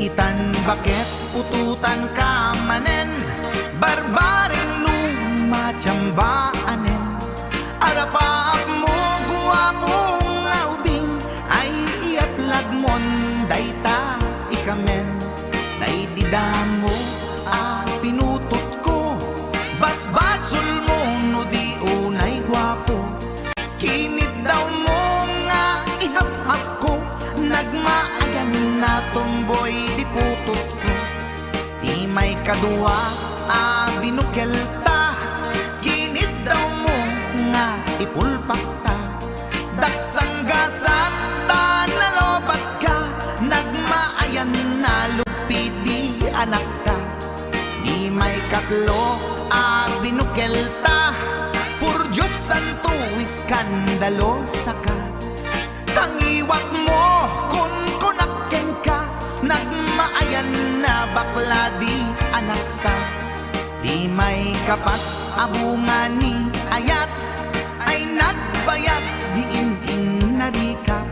itan bakit pututan ka manen, barbaring lumatsambaanen. Arapaap mo guwapong ubing, ay iaplag mon dayta ikamen. Naididamo pinutot ko, basbasul mo no di unay guwapo. Kinit daw mo nga ihaf-haf ko, nagmaayan na tomboy di putot ko. Di may kadua binukel ta, kinit daw mo nga ipulpak ta. Daksang gasat ta nalobat ka, nagmaayan na lupidi anak ka. Di may katlo binukel ta, pur Diyos santo iskandalosa ka. Tangiwak mo kun kunakken ka, nagmaayan na bakla di anak ta. Di may kapat abungan ni ayat, ay nagbayad di in narikap.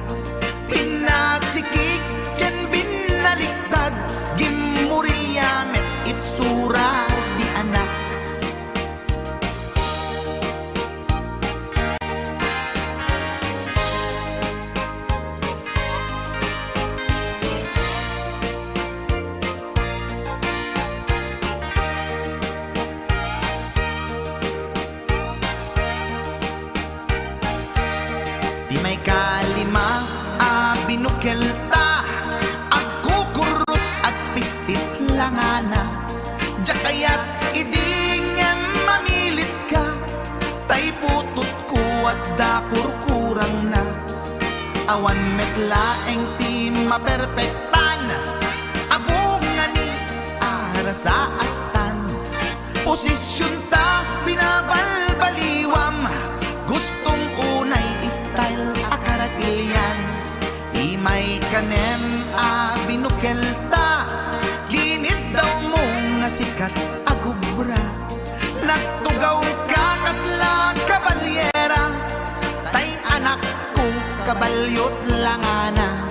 Pinasikik ken binaliktad, gimurilyamet itsura di anak. Di may kalima binukel ta, agkukurot ag pistit langana. Jakayat idingem mamilit ka, tay putot ko at dakurkurang na. Awan metlaeng ti maperpektan, abungan ni ara sa astan. Posisyon ta binabalbaliwam, gustong unay style akaratilyan. Di may kanem binukel ta, ginit daw mo nga sikat agubra. Nagtugaw ka kasla kabalyera, tay anak ko kabalyot langana.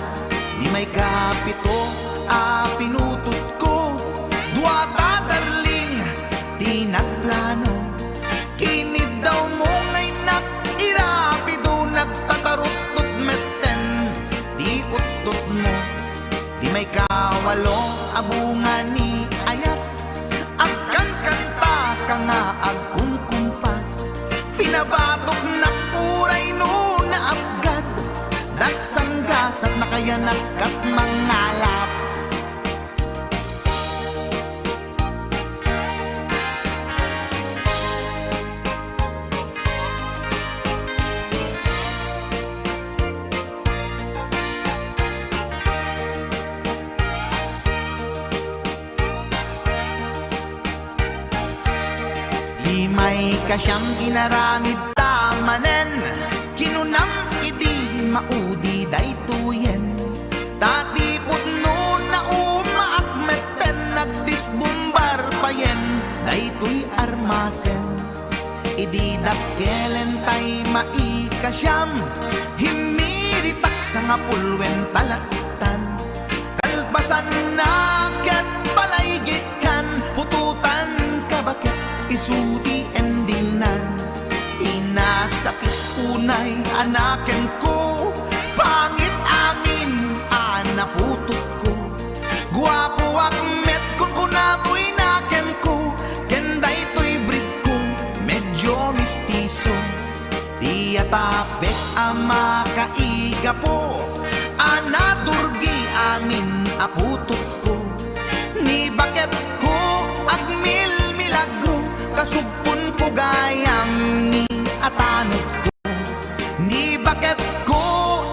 Di may kapito pinutot ko, duwata darling di nagplano. Kinid daw mo ngay irapido, nagtatarot-tot meten di utot mo. Di may kawalo abungan ni ayat, agkan kanta ka nga agkumkumpas. Pinabatok na puray no na abgad, daksang gasat na kaya nakat mangalap. May kasyam inaramid tamanen, kinunam idi maudi daytoyen. Tati putno na umaakmeten, nagdisbumbar payen daytoy armasen. Idi dakkelen tay maikasyam, himiritak sa nga pulwen talaktan. Kalpasan na ket palaygit kan, pututan ka bakit isuti endingnan. Inasakit unay anaken ko, pangit amin anaputot ko. Guwapo akmet kun kunaboy naken ko, kenday to'y breed ko medyo mistiso. Di atapek ama kaiga po, anaturgi amin aputot ko. Ni bakit ko agmil milagro, kasupon ko gayam ni atanot ko. Ni bakit ko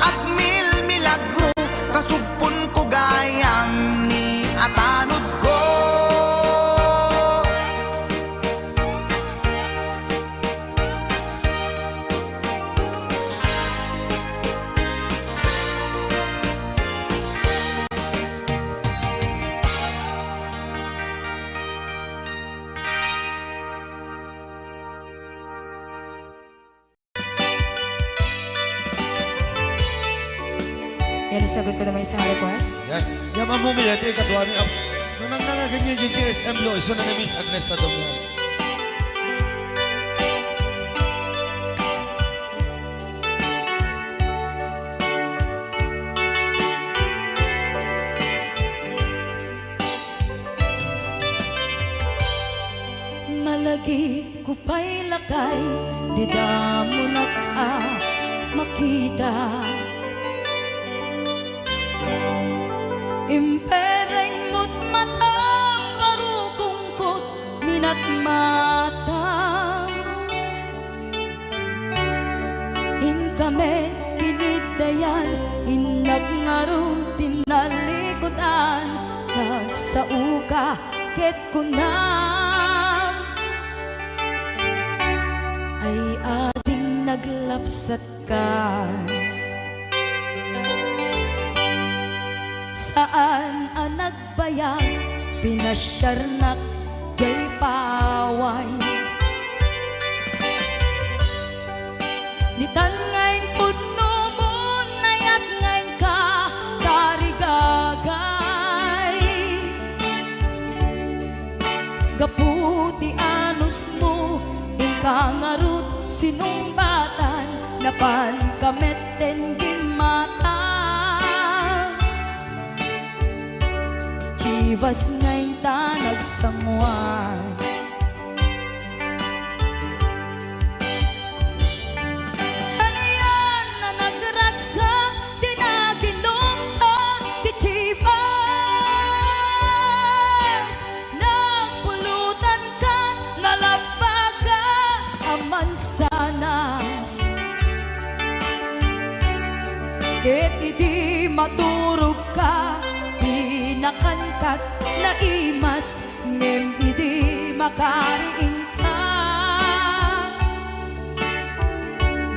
agmil milagro, kasupon ko gayam ni atanot ko. Yan, isagot ko naman isang request. Yan. Yan ang bumili. Ito yung katuwa niya. Nung nangangagan niya yung GSM Lo, iso na ni Miss Agnes sa doon. Malagi ko pa'y lakay, di mo makita. Impereng mo't mata, parukungkot, minat mata. In kami, pinidayan, inag ngaro, tinalikutan, nagsauka, ket kunam. Ay ating naglapsat ka. Saan ang nagbayag, pinasyarnak, jay paway. Nitan ngayon putno mo, nayat ngayon ka, karigagay. Gaputi anos mo, kangarut sinumbatan, napan kamet den gimata. Chivas ngayon ta nagsamuan. Ano yan na nagragsak, di naginom ta, di Chivas. Nagpulutan ka, nalabaga, mansanas. Ket idi maturog ka, pinakankat na imas, ngem idi makariing ka.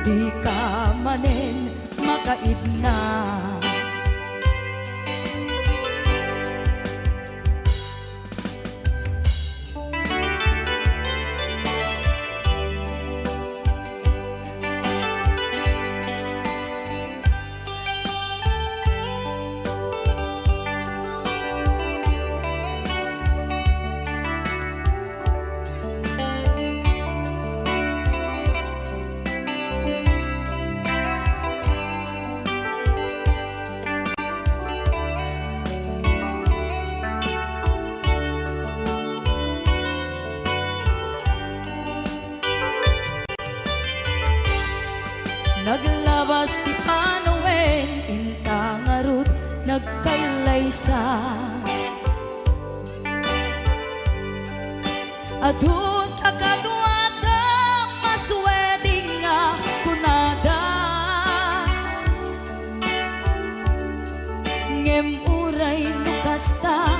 Di ka manen makaidna. Naglabas ti panawen, intangarut, nagkalaysa. Adun akaduada, masweding nga kunada. Ngem uray nukasta,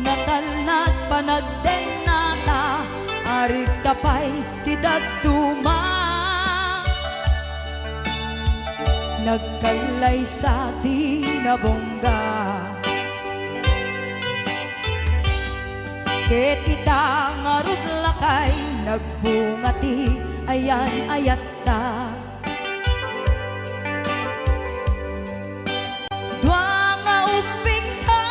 natalnat panagdenata, arit kapay tidagduma. Nagkalay sa tinabongga. Ket ita ngarud lakay, nagbungati ayan ayat ta. Dua nga upin ka,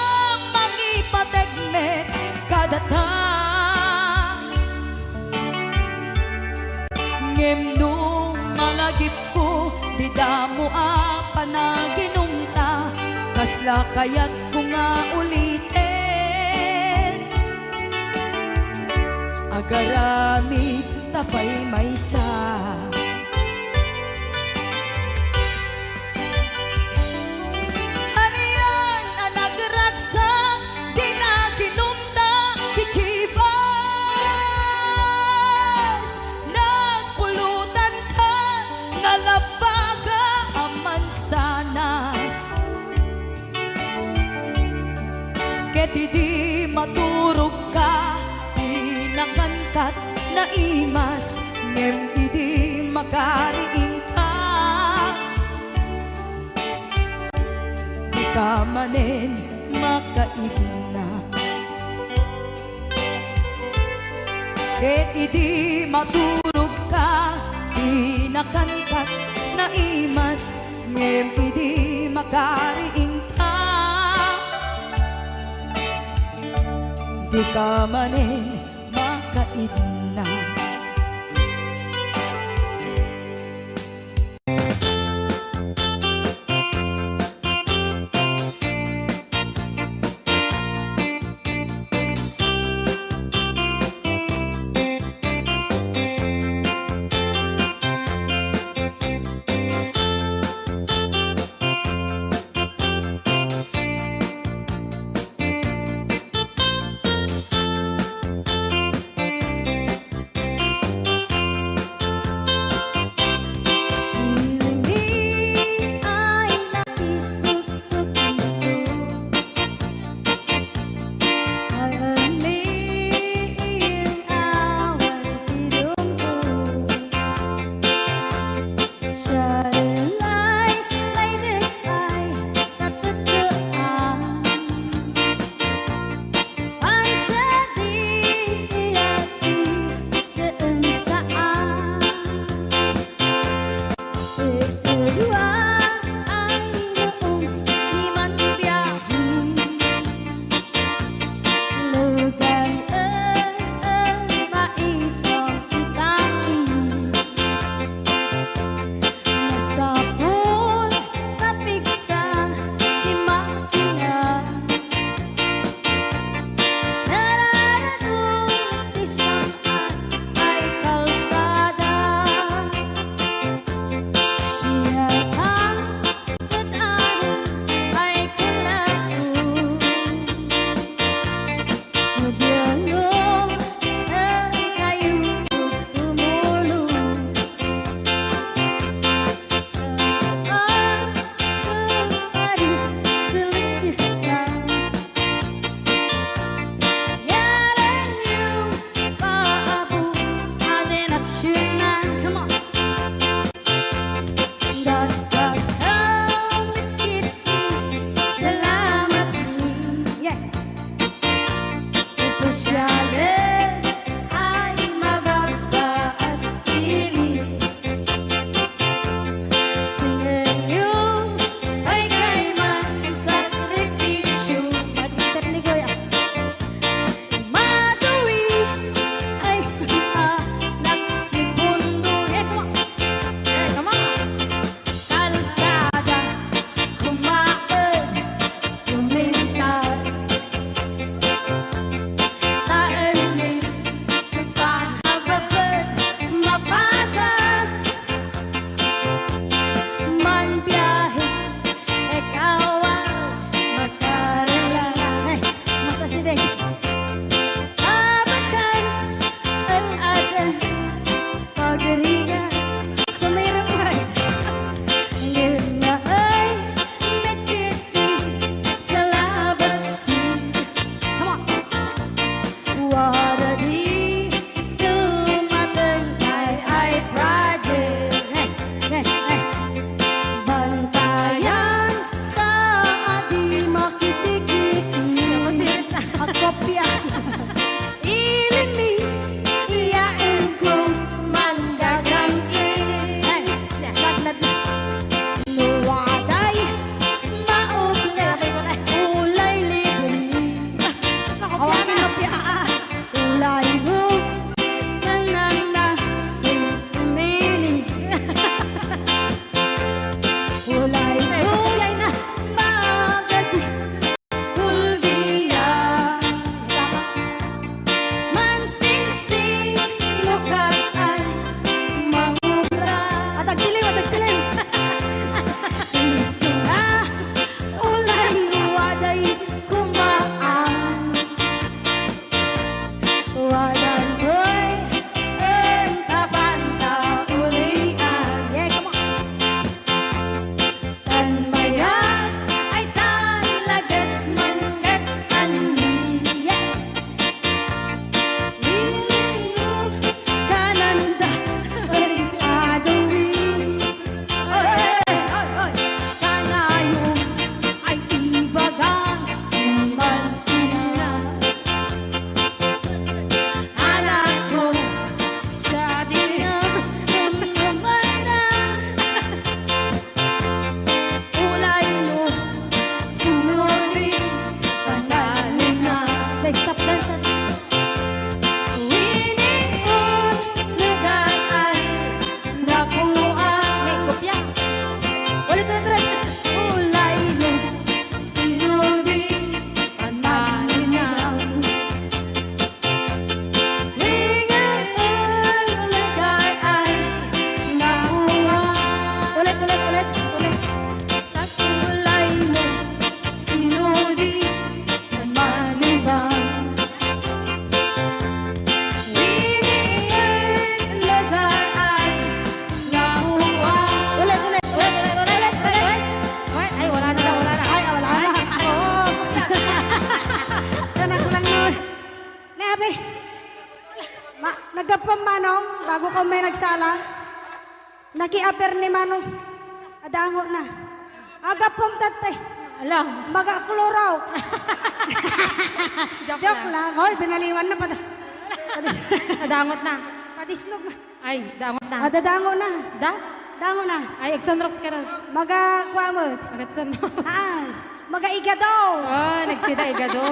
mangipategmet kadata. Ngem nung malagip ko, di damo panaginumta, kasla kaya't ko nga ulitin. Agaramid tapay maysa. Ano yan ang nagragsak, di naginumta, di Chivas. Nagpulutan ka, nalabaga ang mansanas. Ket di maturog ka, pinakankat na imas, ngem di makariing ka. Di ka manen makaibna. Ket di maturog ka, pinakankat na imas, ngem di makariing di ka manin makaidna. bago ka may nagsala, nakiaper ni Manong. Adango na. Aga pong tatay. Alam. Maga kloraw. Joke, Joke lang. Hoy, binaliwan na pa. Nadangot na. Padisnog na. Ay, dangot na. Dadango na. Da? Dango na. Ay, Exonrox ka rin. Maga kwamot. Agatson. Maga igadaw. Oh, nagsida igado.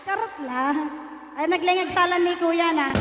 Karot lang. Ay, naglingag salan ni kuya na.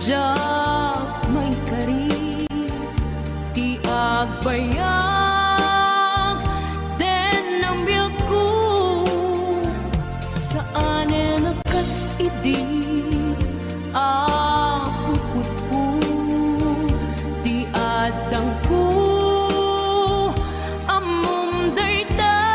Adyak may kari, ti agbayag, den ang biyak ko, saan nakas idi, apukot ko, ti adang ko, amom dayta.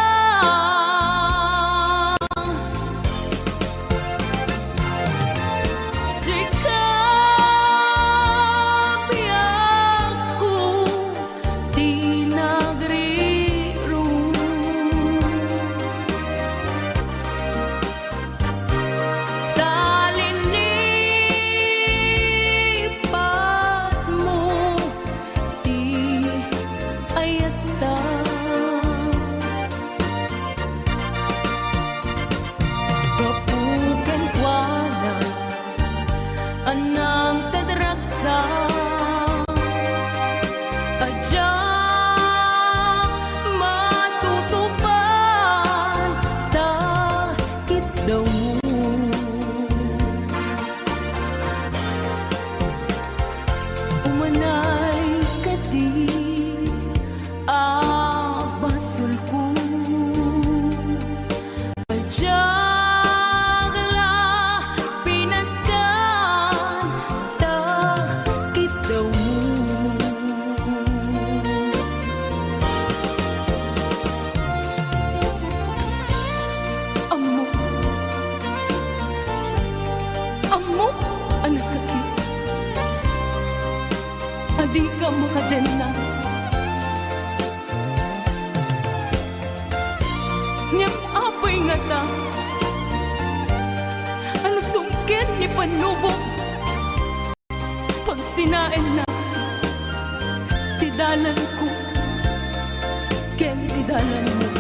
Anang tadraksa, adyak matutupan, takit daw mo. Umanay ka di, basul ko, adyak amo, ang sakit. Adi ka makadena. Ngem apay nga ta. Ano sungkin ni panubo. Pag sinain na, tidalan ko. Ken tidalan mo.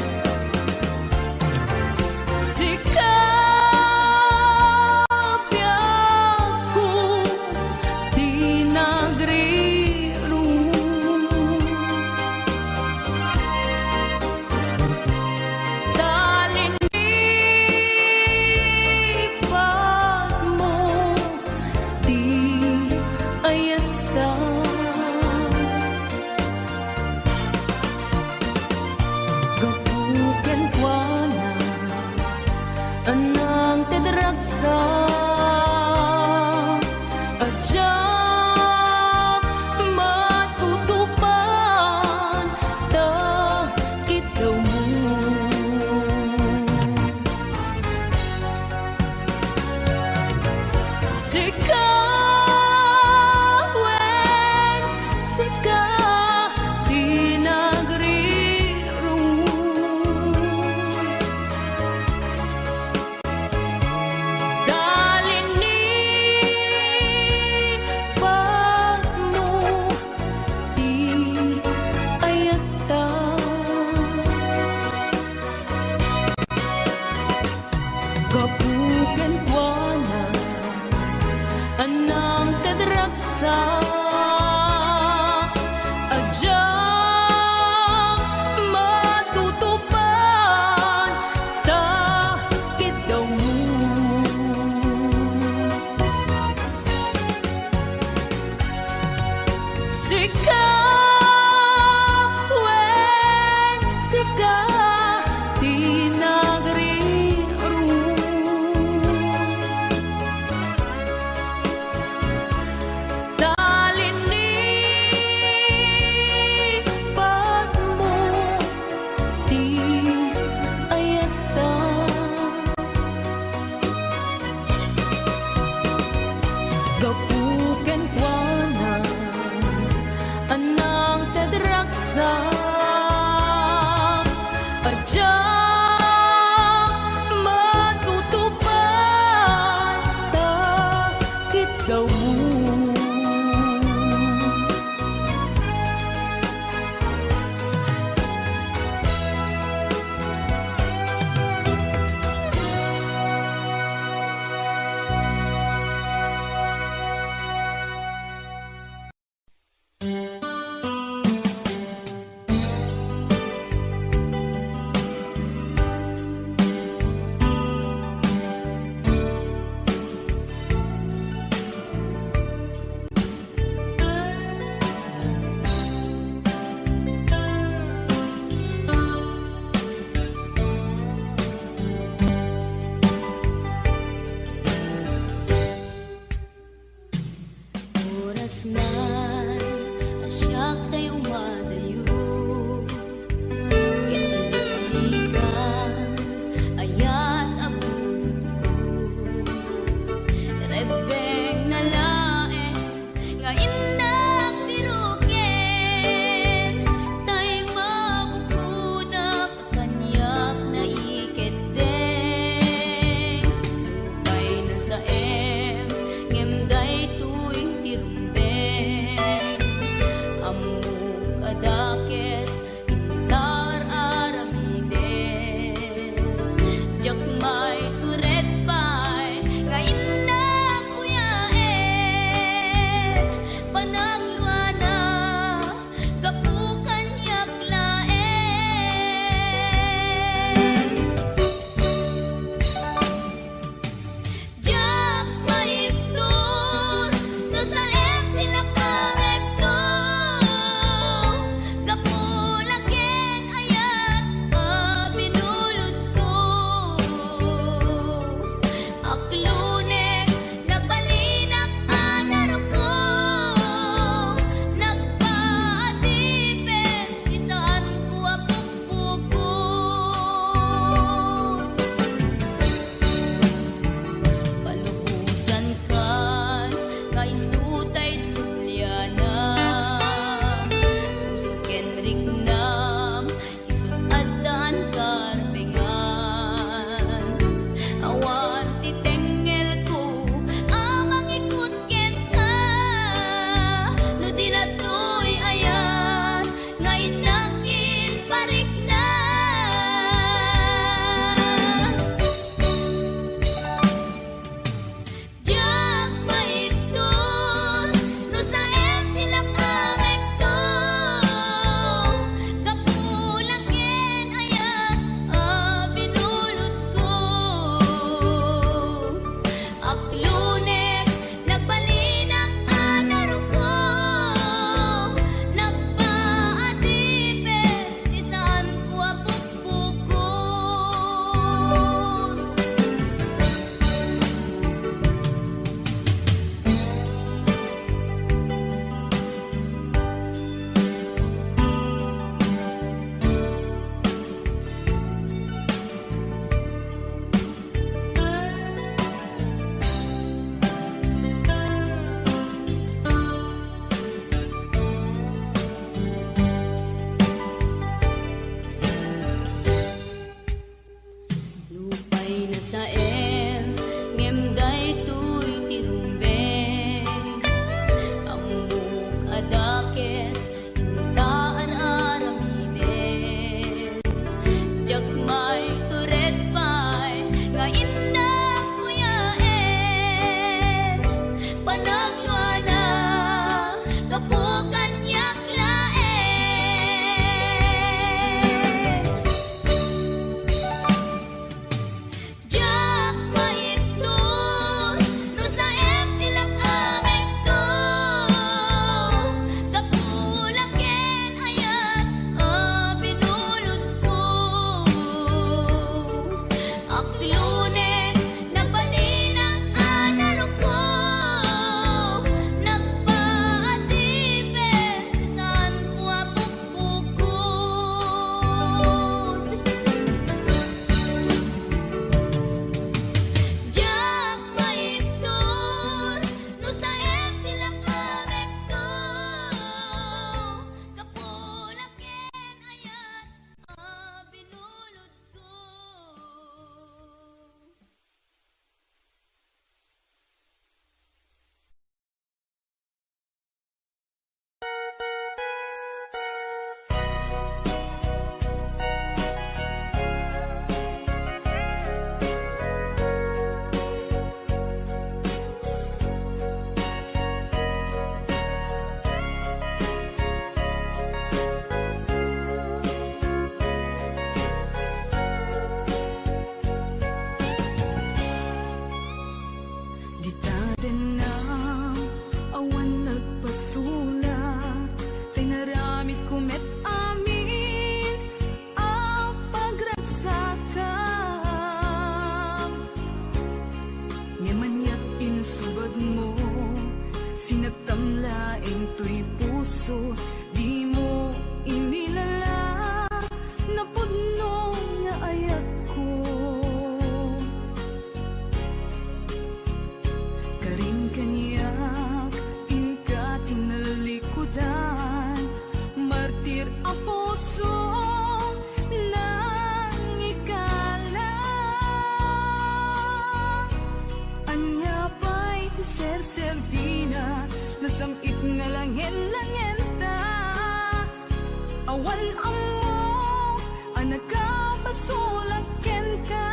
nagkapasulaken ka.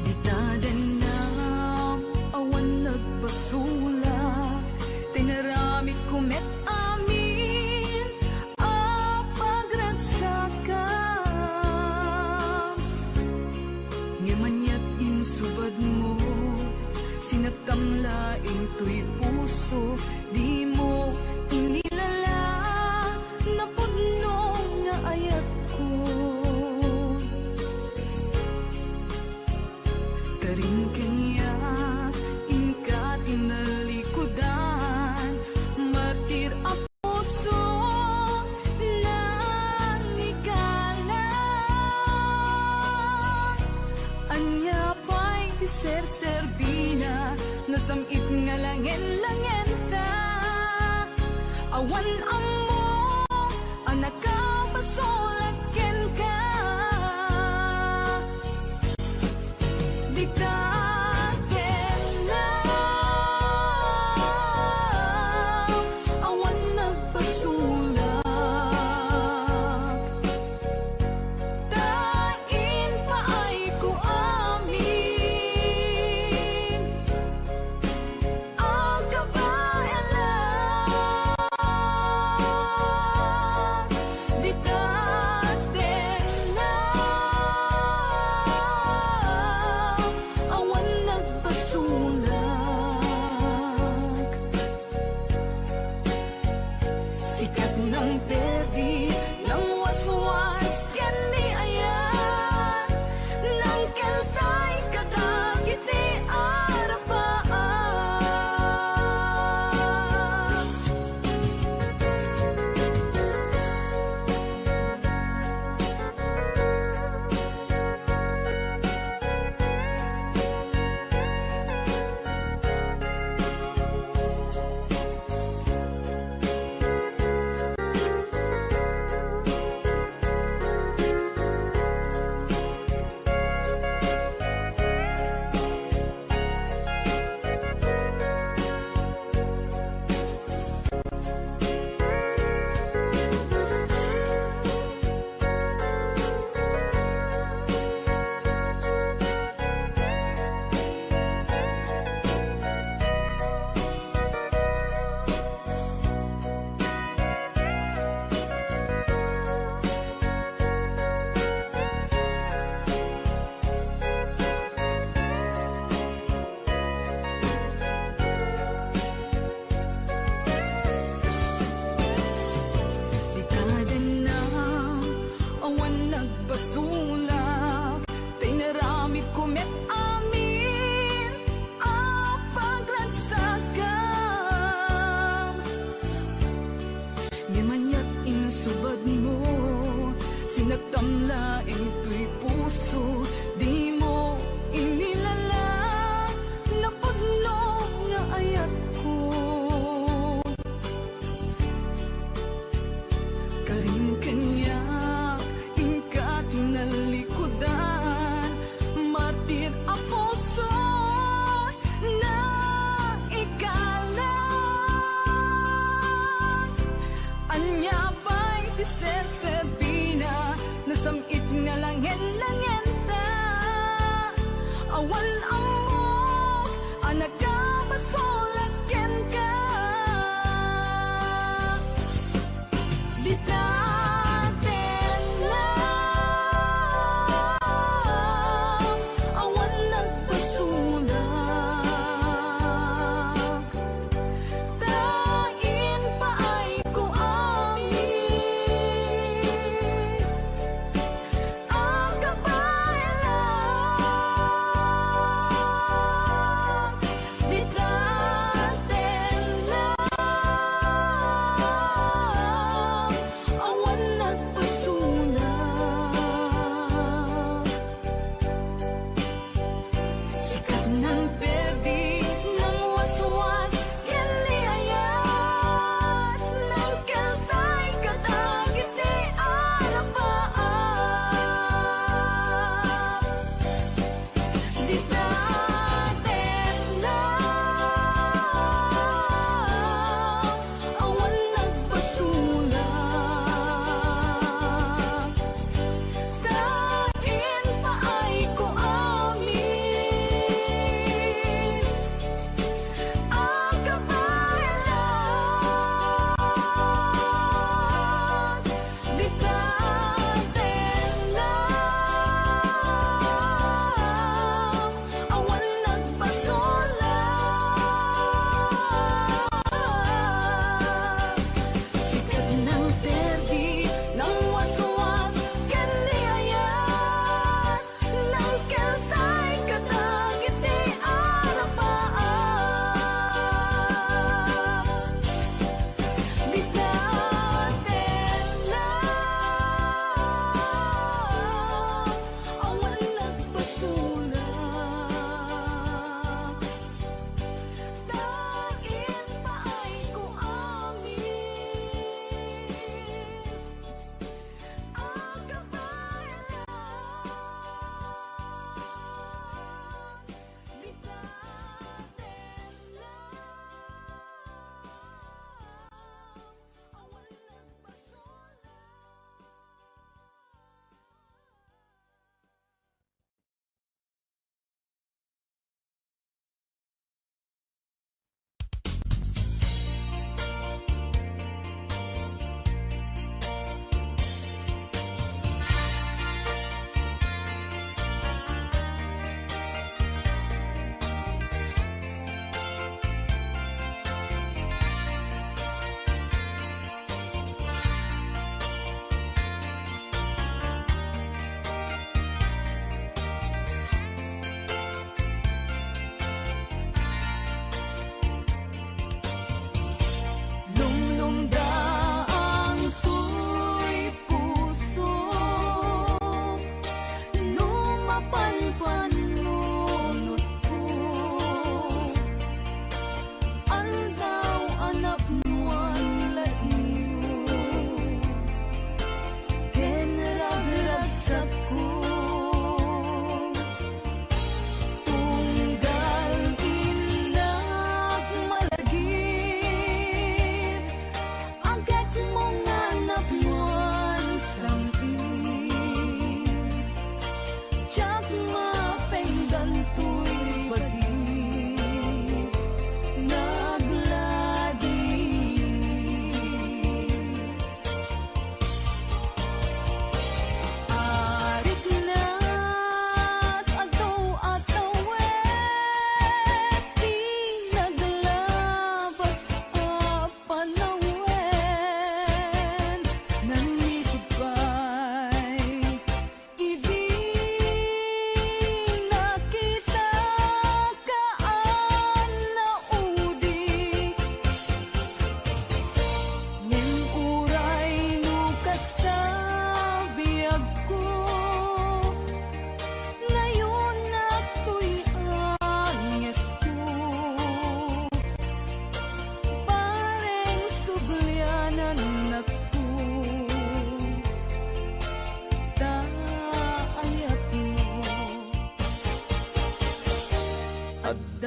Di tadanam awan nagbasula, tinaramit kumet amin a pagragsakan. Ngamanyat insubad mo, sinakamlaing tuy puso, di mo inilala na puno nga ayat ko. Karing kanya inka tinalikudan, martir a puso nanigala. Anya pa'y ser-serbina, nasamit nga langen-langen ta. Awan amo ang nakapasulaken ka. Di taken na awan nagpasulak. Tain pa ay ko amin ang kabayanan. Di taken na awan nagpasulak. Sikat ng perdi ng waswas yan ni ayan, ng keltay kadagiti arapaan. Di tadanam awan nagbasulak, tinaramit kumet amin ang pagragsakan. Ngamanyat insubad mo, sinagtamlaing tuy puso, di mo inilala na puno nga ayat ko. Karing kanya inka tinalikudan, martir a puso na ikalan. Anya ba'y ser-serbina, nasamit nga langen-langen ta. Awan amo ang nagkapasulaken ka. Di taken na awan nagpasulak. Tain pa ay ko amin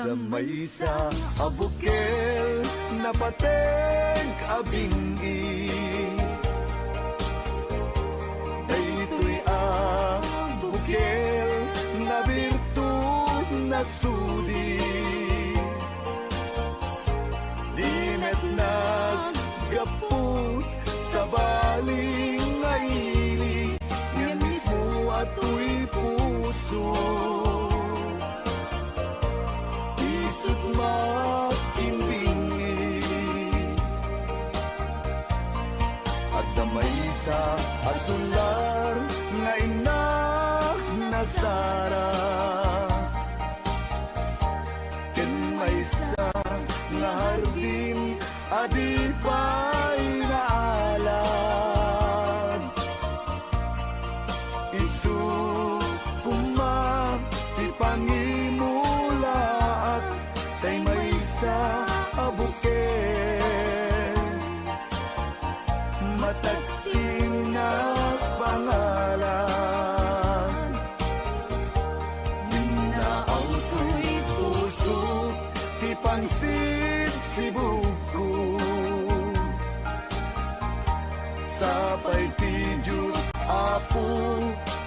Damay sa abukel na pateng abingi. Daytoy abukel na birtud na sudi. Dimet naggapot sa baling ngaili, nga mismo ato'y puso. Isut makimbingi, at damay sa asular nga ina nasara. Ken may sa nga hardin adi pa'y naalan. Isu puma ti pangimula at tay may sa abuken. Matagting na pangalan, minaaw to'y puso ti pangsibsibog ko. Sapay ti Diyos Apo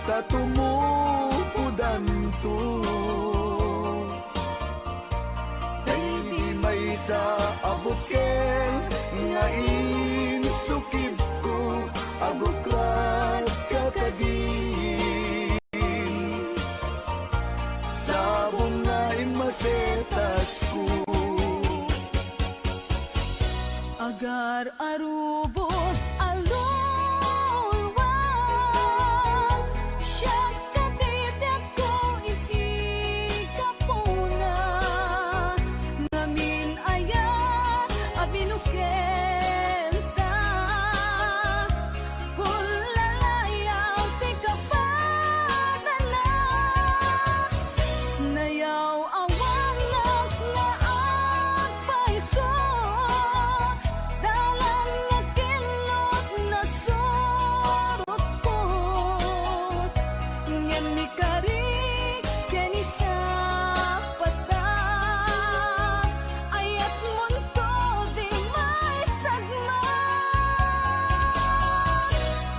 tatumupudan to. Dahil may sa abukel nga insukib ko, abuklat kakagin. Sabong na imasetas ko. Agar arubos alulwang, siyak katibyak ko isikapuna. Ngamin aya abinukenta, pulalayaw ti kapadala. Nayaw awangak nga agpaiso, dalang nga kilot na surot ko. Ngem ni karik ken isa pata, ayat munto di may sagma.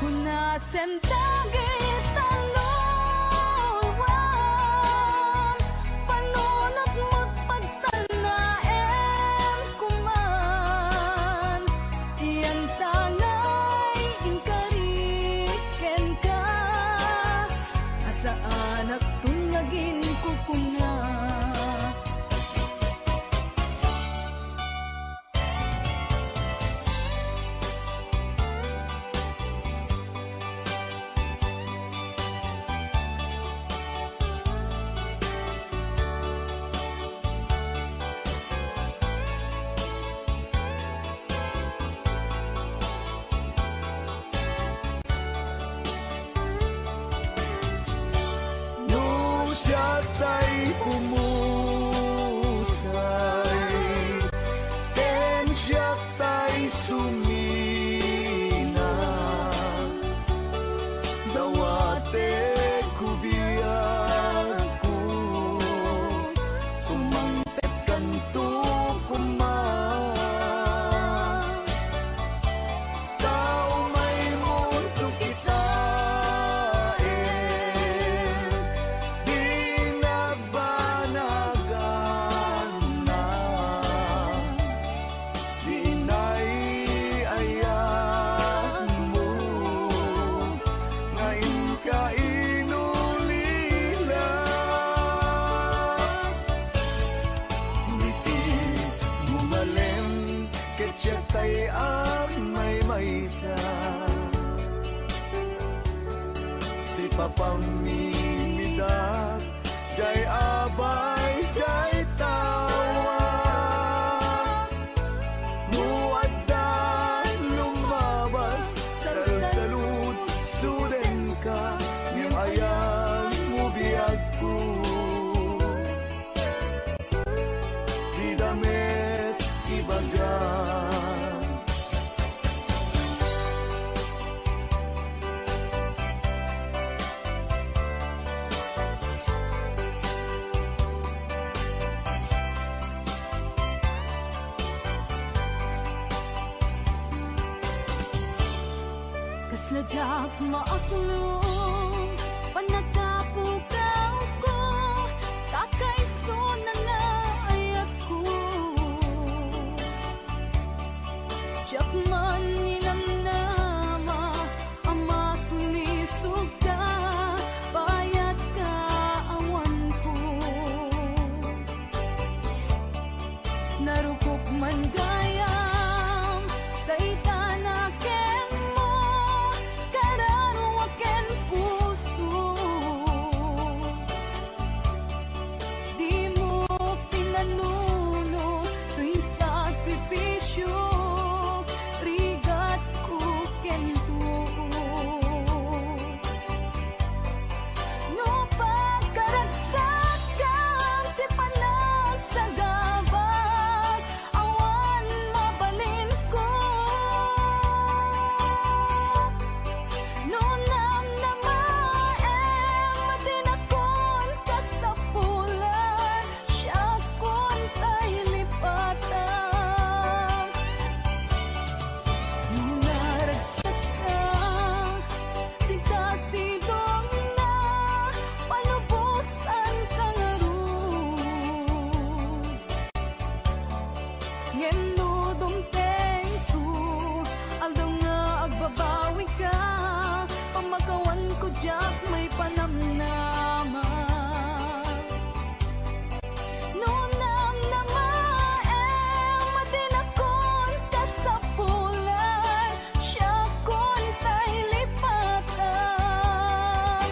Hunasen dagit taluluwan, panunot mo't pagtanaem kuman. Iyan tangay inkariken ka, asaan at tunagin kukuna. No siya tay pumusay, ken siya tay sumina. Dawate kubiyag ko, sumangpet kanto kuman. Tao may mundo kitain, di nagbanagan na. Di naiayan mo, ngayon ka inulila. Ngiti bumalem, ketya tay may maysa. Si papamimidak, jay abay, jay tawa. Muaddan lumabas, salsalud, suden ka, ngem ayan mo biyag ko. Di damit ibagan. Kas nadyak maasulong panagkapukaw ko kakaiso na nga ay ako Tiyak man ninamnama ama sulisog ka bayat ka awan ko narukop man gayam dayta na mo kararo aken puso di mo pinanuno tuwing sakripisyo rigat ko kento no pagkaragsak kang ti panasagabag awan mabalin ko no namnamaem madinakon ka sa pulan siya kon tay lipatan nung naragsak ka di kasidong na panubusan ka nga ron ngendo dumteng ko aldaw nga agbabawi ka pamagawan ko diyak may panamnama no namnamaem madinakon ka sa pulan siya kon tay lipatan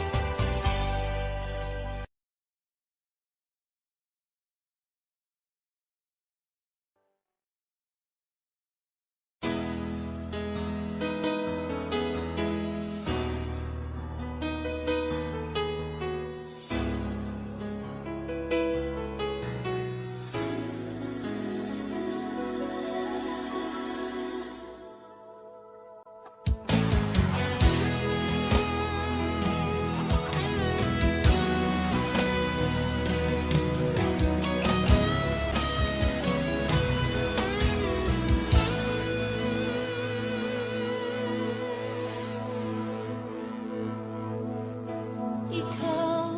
Ikaw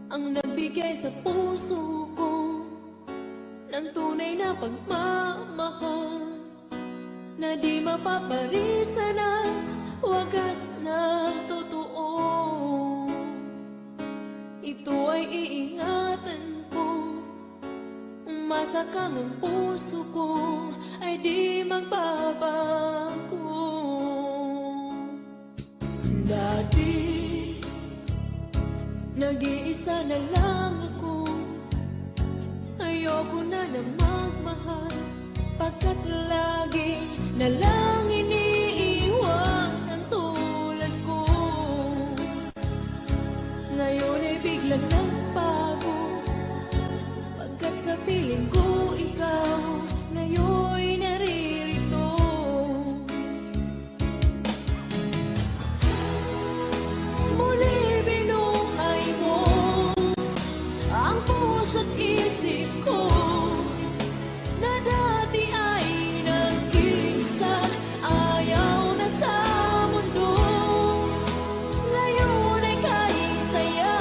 ang nagbigay sa puso ko ng tunay na pagmamahal na di mapaparisan at wagas na totoo. Ito ay iingatan ko, umasa kang ang puso ko ay di magbabago. Dati nag-iisa na lang ako ayoko na magmahal pagkat lagi na lang iniiwan ang tulad ko ngayon ay biglang nagbago pagkat sa piling ko ikaw ngayon naririto muli binuhay mo ang puso't isip ko na dati ay nag-iisa ayaw na sa mundo ngayon ay kaisaya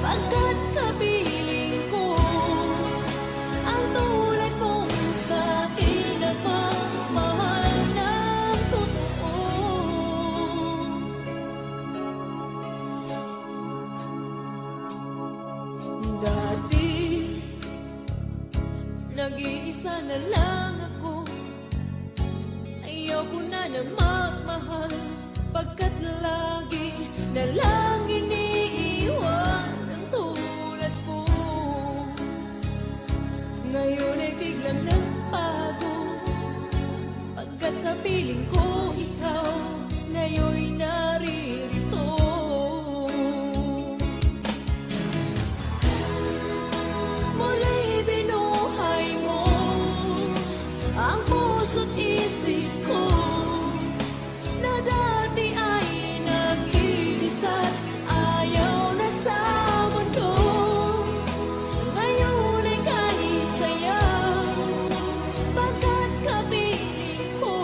pagkat kapiling ko ang tulad mong sa'kin nagmamahal ng totoo. Dati nag-iisa na lang ako ayoko na magmahal pagkat lagi na lang iniiwan ang tulad ko ngayon ay biglang nagbago pagkat sa piling ko ikaw ngayon naririto muli binuhay mo ang puso't isip ko na dati ay nag-iisa ayaw na sa mundo ngayon ay kaisaya pagkat kapiling ko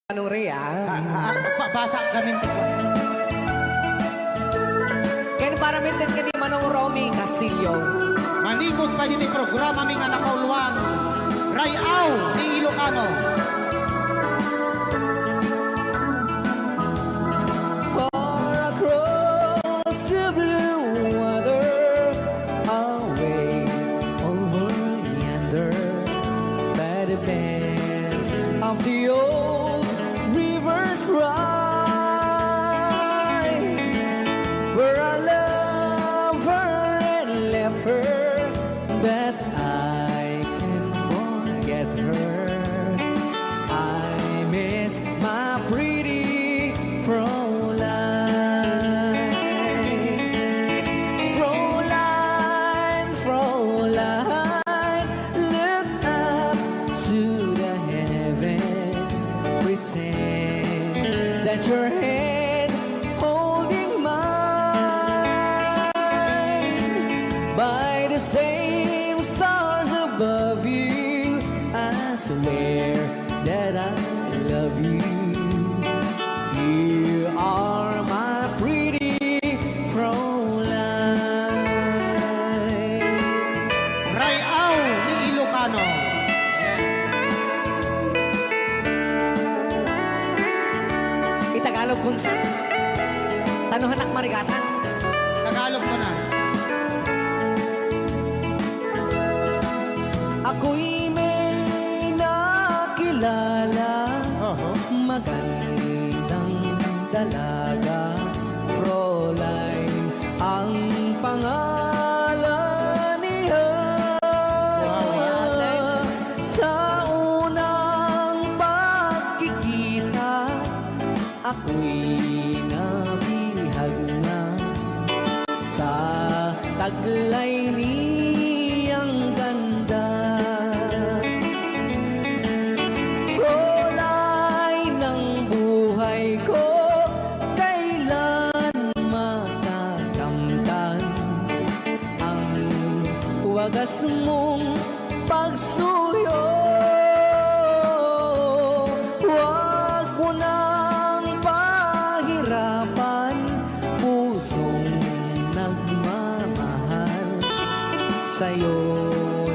Anong Rhea? Basa kami. Ken para mintin ka di Manong Romy Castillo. Manikot pa din programa ming anak kauluan. Rayaw ni Ilocano. Far across the blue water, away over yonder, by the banks of the old rivers ride, where I love her and left her, but I can't forget her. I miss my pretty Fräulein. Fräulein, Fräulein, look up to the heaven, pretend that your hand holding mine. By the same stars above you, I swear that I love you. You are my pretty Fräulein. Rayaw ni Ilocano. Itagalog kung sa Tanuhanak Marigatan. Tagalog mo na. Ako'y may nakilala, magandang dalaga, Fräulein ang pangalan niya. Sa unang pagkikita, ako'y nabihag na sa taglay niyang ganda. Fräulein ng buhay ko, kailan matakamtan ang wagas mong pagsuyo. Huwag mo nang pahirapan pusong nagmamahal sa'yo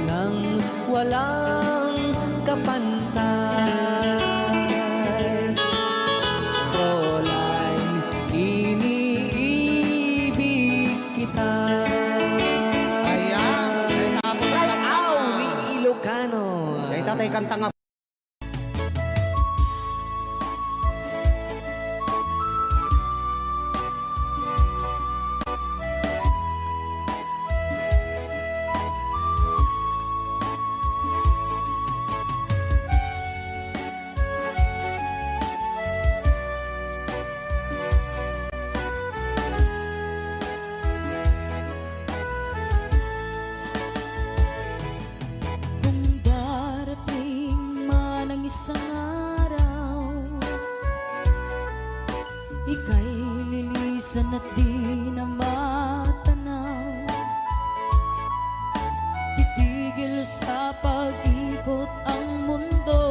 nang walang kapantay. Fräulein, iniibig kita. Ayan. Rayaw ni Ilocano. Ay tatay kanta nga. Kung darating man ang isang araw, ika'y lilisan at di na matanaw. Titigil sa pag-ikot ang mundo,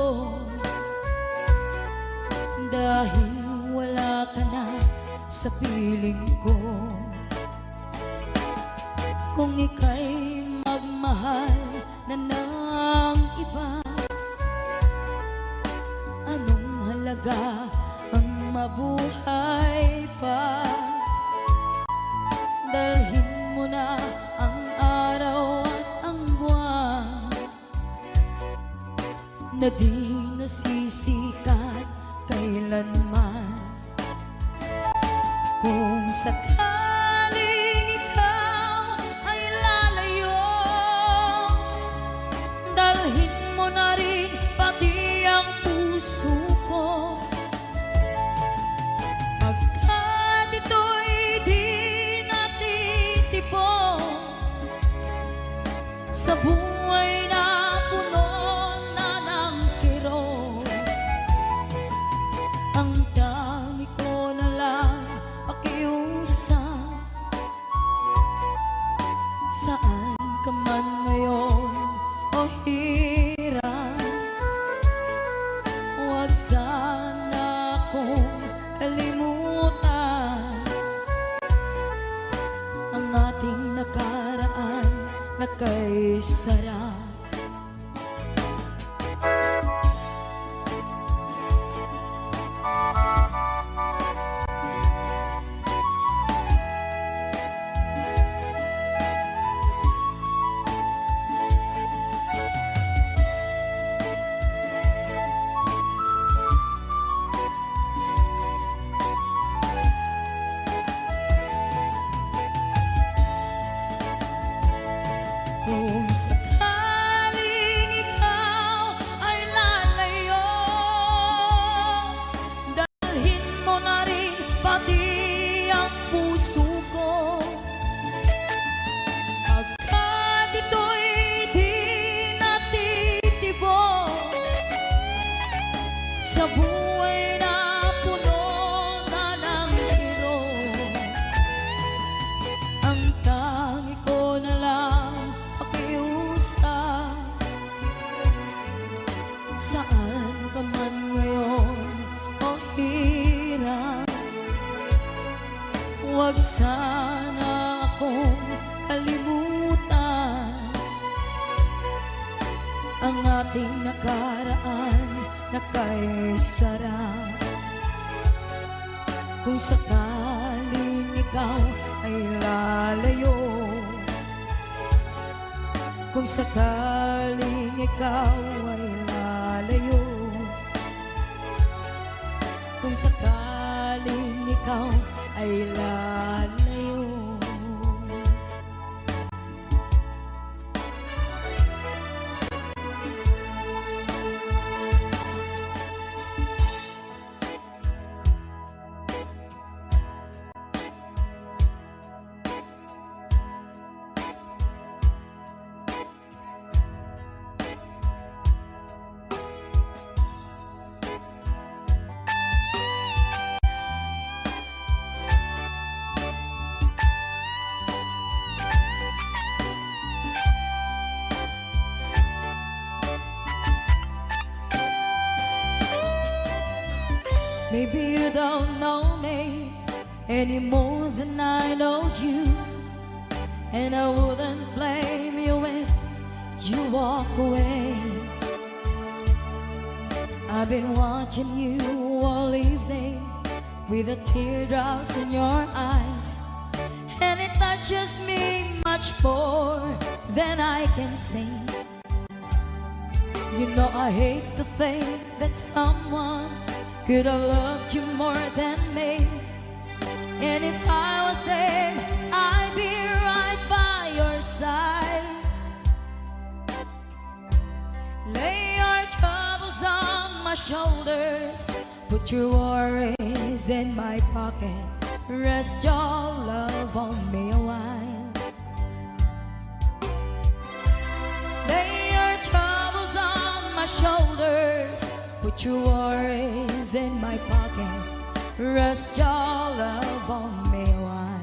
dahil wala ka na sa piling ko. Kung ika'y magmahal na ng iba, anong halaga ang mabuhay pa? Dalhin mo na ang araw at ang buwan na di nasisikat kailanman. Kung sakaling ikaw ay lalayo, dalhin mo na rin pati ang puso ko. Pagkat ito'y di natitipon sa buhay na puno na ng kirot. Ang dami ko na lang pakiusap, saan ka man ngayon o hirap, huwag sarap. Kung sakaling ikaw ay lalayo, dalhin mo na rin pati ang puso ko. Agad ito'y di natitibok sa buhay na puno na ng hirap. Ang tangi ko na lang pakiusap, saan ka man ngayon o hirap, huwag sana akong kalimutan ang ating nakaraan na kay sarap. Kung sakaling ikaw ay lalayo, kung sakaling ikaw ay lalayo, kung sakaling ikaw ay lalayo. Maybe you don't know me any more than I know you, and I wouldn't blame you if you walk away. I've been watching you all evening with the teardrops in your eyes, and it touches me much more than I can say. You know I hate to think that someone could have loved you more than me, and if I was them, I'd be right by your side. Lay your troubles on my shoulders, put your worries in my pocket, rest your love on me a while. Lay your troubles on my shoulders, put your worries in my pocket, rest your love on me a while.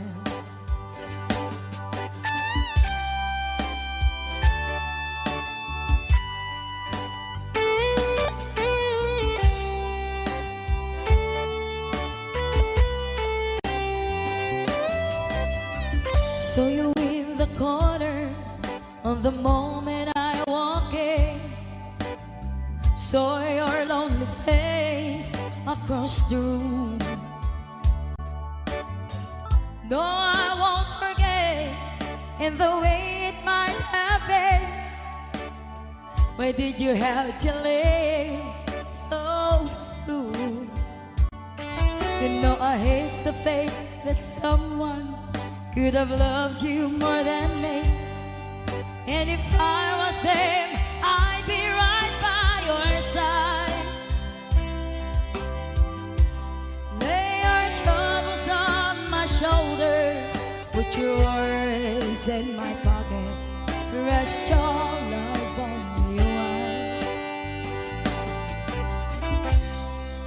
So you in the corner on the moment I walk in, saw your lonely face across the room. No, I won't forget in the way it might have been. Why did you have to leave so soon? You know I hate the faith that someone could have loved you more than me, and if I was them, I'd be right by your side. Lay your troubles on my shoulders, put your worries in my pocket, rest your love on me a while.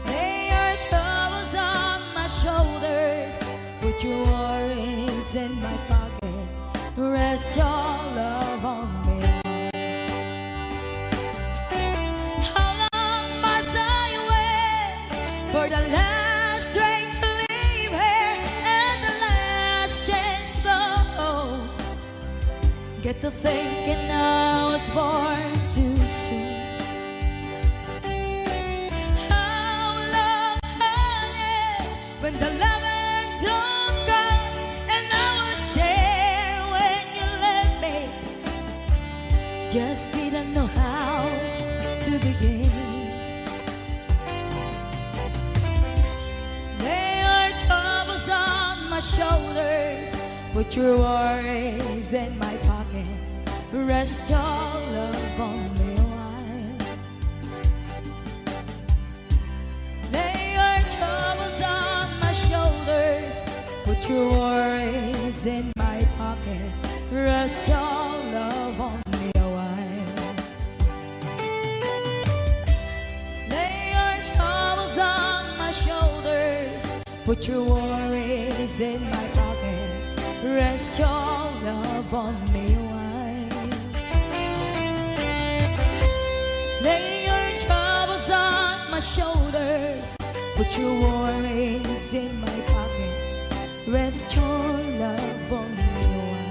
Lay your troubles on my shoulders, put your worries in my pocket, rest your love on me a while. How long must I wait for the last train to leave here and the last chance to go? Get to thinking was born too soon. How long, honey, when the loving don't come, and I was there when you left me. Just didn't know how to begin. Lay your troubles on my shoulders, put your worries in my pocket. Rest your love on me a while. Lay your troubles on my shoulders, put your worries in my pocket. Rest your love on me a while. Lay your troubles on my shoulders, put your worries in my pocket. Rest your love on me a while. Lay your troubles on my shoulders, put your worries in my pocket. Rest your love on me a while.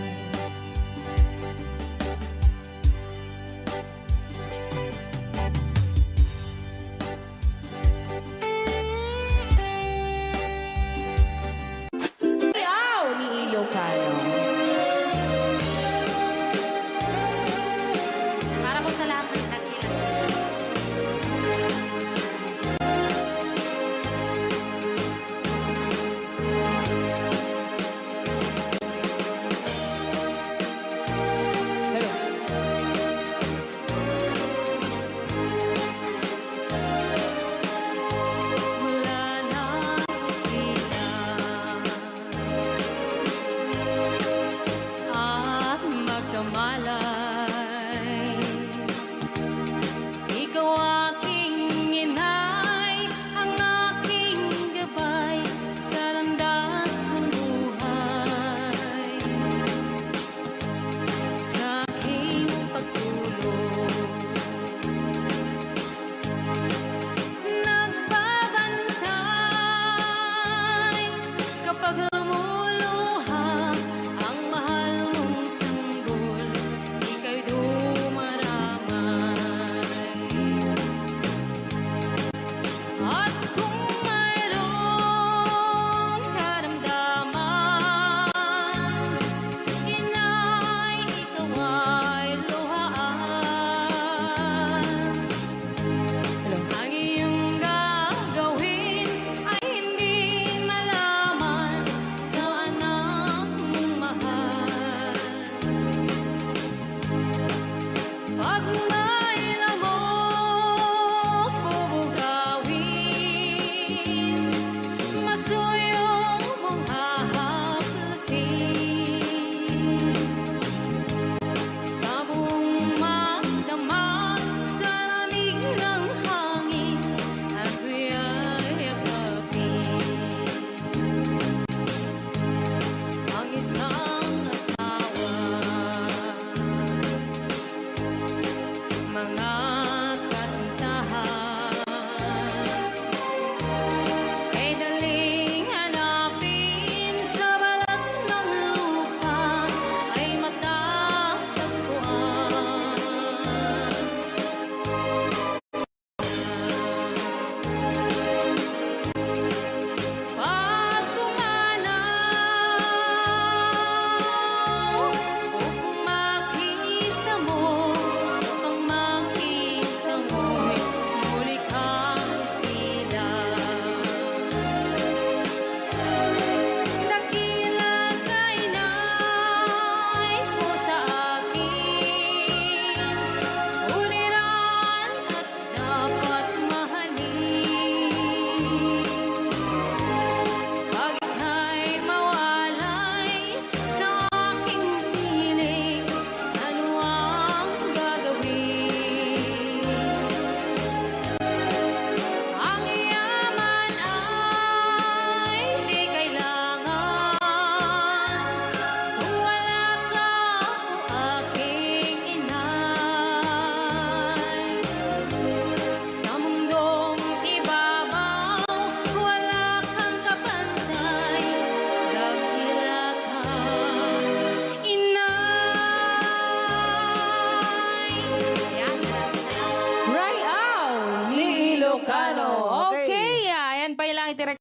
Ayaw ni Ilocano. Para po sa lahat ng nagkilala. Ilocano. Okay, ayan pa ilang itirek